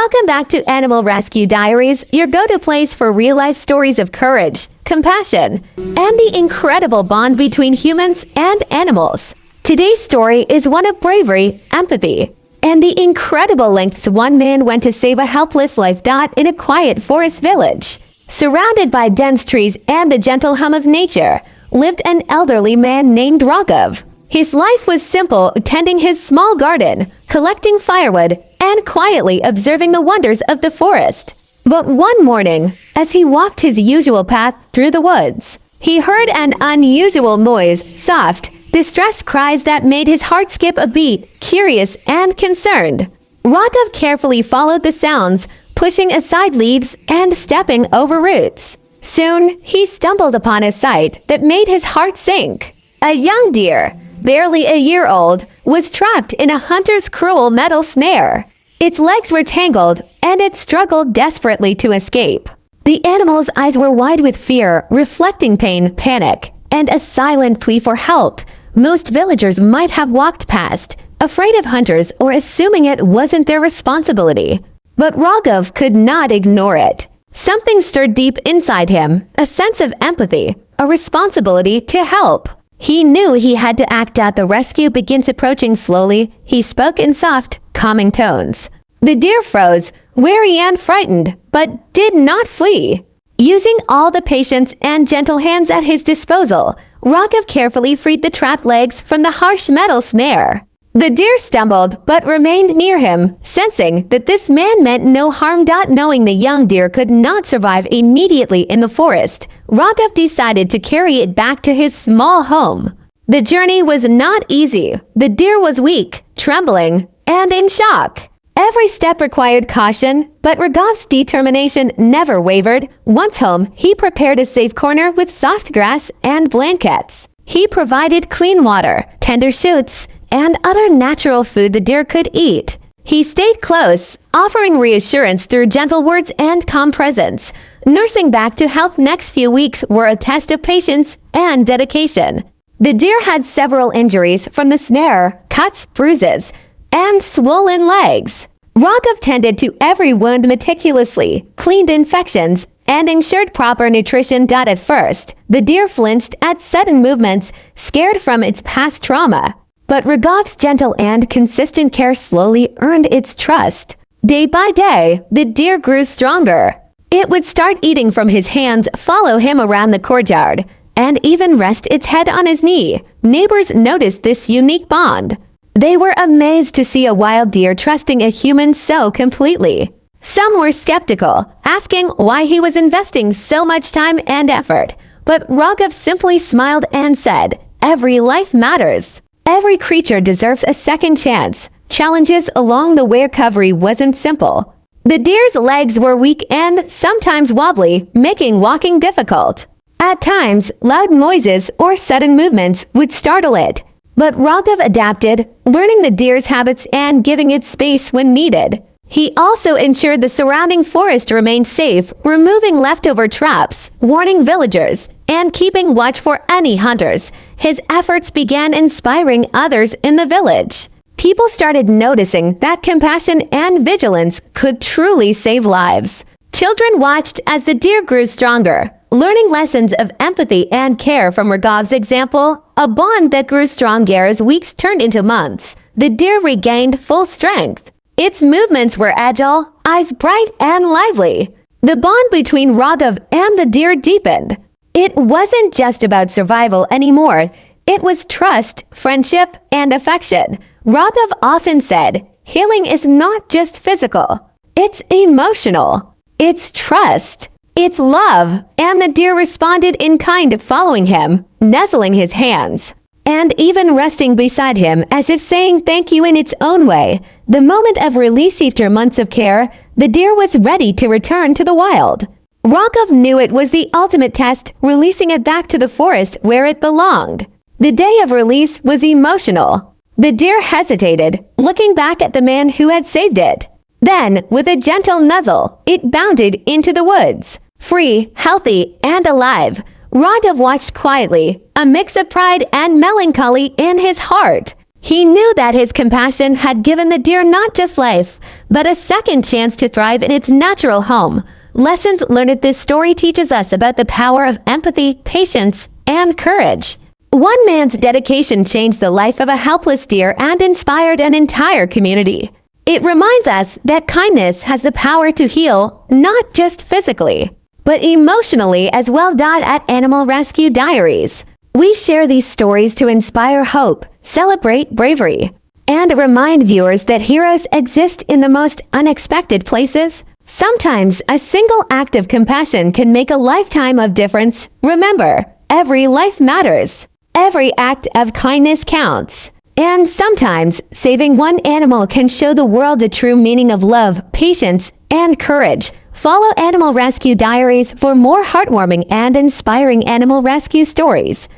Welcome back to Animal Rescue Diaries, your go-to place for real-life stories of courage, compassion, and the incredible bond between humans and animals. Today's story is one of bravery, empathy, and the incredible lengths one man went to save a helpless life. In a quiet forest village, surrounded by dense trees and the gentle hum of nature, lived an elderly man named Raghav. His life was simple, tending his small garden, collecting firewood, and quietly observing the wonders of the forest. But one morning, as he walked his usual path through the woods, he heard an unusual noise, soft, distressed cries that made his heart skip a beat, curious and concerned. Raghav carefully followed the sounds, pushing aside leaves and stepping over roots. Soon, he stumbled upon a sight that made his heart sink. A young deer, barely a year old, was trapped in a hunter's cruel metal snare. Its legs were tangled, and it struggled desperately to escape. The animal's eyes were wide with fear, reflecting pain, panic, and a silent plea for help. Most villagers might have walked past, afraid of hunters or assuming it wasn't their responsibility. But Raghav could not ignore it. Something stirred deep inside him, a sense of empathy, a responsibility to help. He knew he had to act. The rescue begins approaching slowly. He spoke in soft, calming tones. The deer froze, wary and frightened, but did not flee. Using all the patience and gentle hands at his disposal, Raghav carefully freed the trapped legs from the harsh metal snare. The deer stumbled, but remained near him, sensing that this man meant no harm. Knowing the young deer could not survive immediately in the forest, Raghav decided to carry it back to his small home. The journey was not easy. The deer was weak, trembling, and in shock. Every step required caution, but Raghav's determination never wavered. Once home, he prepared a safe corner with soft grass and blankets. He provided clean water, tender shoots, and other natural food the deer could eat. He stayed close, offering reassurance through gentle words and calm presence. Nursing back to health. Next few weeks were a test of patience and dedication. The deer had several injuries from the snare, cuts, bruises, and swollen legs. Raghav tended to every wound meticulously, cleaned infections, and ensured proper nutrition. At first, the deer flinched at sudden movements, scared from its past trauma. But Raghav's gentle and consistent care slowly earned its trust. Day by day, the deer grew stronger. It would start eating from his hands, follow him around the courtyard, and even rest its head on his knee. Neighbors noticed this unique bond. They were amazed to see a wild deer trusting a human so completely. Some were skeptical, asking why he was investing so much time and effort. But Raghav simply smiled and said, "Every life matters. Every creature deserves a second chance." Challenges along the way. Recovery wasn't simple. The deer's legs were weak and sometimes wobbly, making walking difficult. At times, loud noises or sudden movements would startle it. But Raghav adapted, learning the deer's habits and giving it space when needed. He also ensured the surrounding forest remained safe, removing leftover traps, warning villagers, and keeping watch for any hunters. His efforts began inspiring others in the village. People started noticing that compassion and vigilance could truly save lives. Children watched as the deer grew stronger, learning lessons of empathy and care from Raghav's example. A bond that grew stronger as weeks turned into months. The deer regained full strength. Its movements were agile, eyes bright and lively. The bond between Raghav and the deer deepened. It wasn't just about survival anymore. It was trust, friendship, and affection. Raghav often said, healing is not just physical. It's emotional. It's trust. It's love. And the deer responded in kind, following him, nuzzling his hands, and even resting beside him as if saying thank you in its own way. The moment of release. After months of care, the deer was ready to return to the wild. Raghav knew it was the ultimate test, releasing it back to the forest where it belonged. The day of release was emotional. The deer hesitated, looking back at the man who had saved it. Then, with a gentle nuzzle, it bounded into the woods. Free, healthy, and alive, Raghav watched quietly, a mix of pride and melancholy in his heart. He knew that his compassion had given the deer not just life, but a second chance to thrive in its natural home. Lessons learned in this story teaches us about the power of empathy, patience, and courage. One man's dedication changed the life of a helpless deer and inspired an entire community. It reminds us that kindness has the power to heal, not just physically, but emotionally as well. At Animal Rescue Diaries, we share these stories to inspire hope, celebrate bravery, and remind viewers that heroes exist in the most unexpected places. Sometimes a single act of compassion can make a lifetime of difference. Remember, every life matters. Every act of kindness counts. And sometimes, saving one animal can show the world the true meaning of love, patience, and courage. Follow Animal Rescue Diaries for more heartwarming and inspiring animal rescue stories.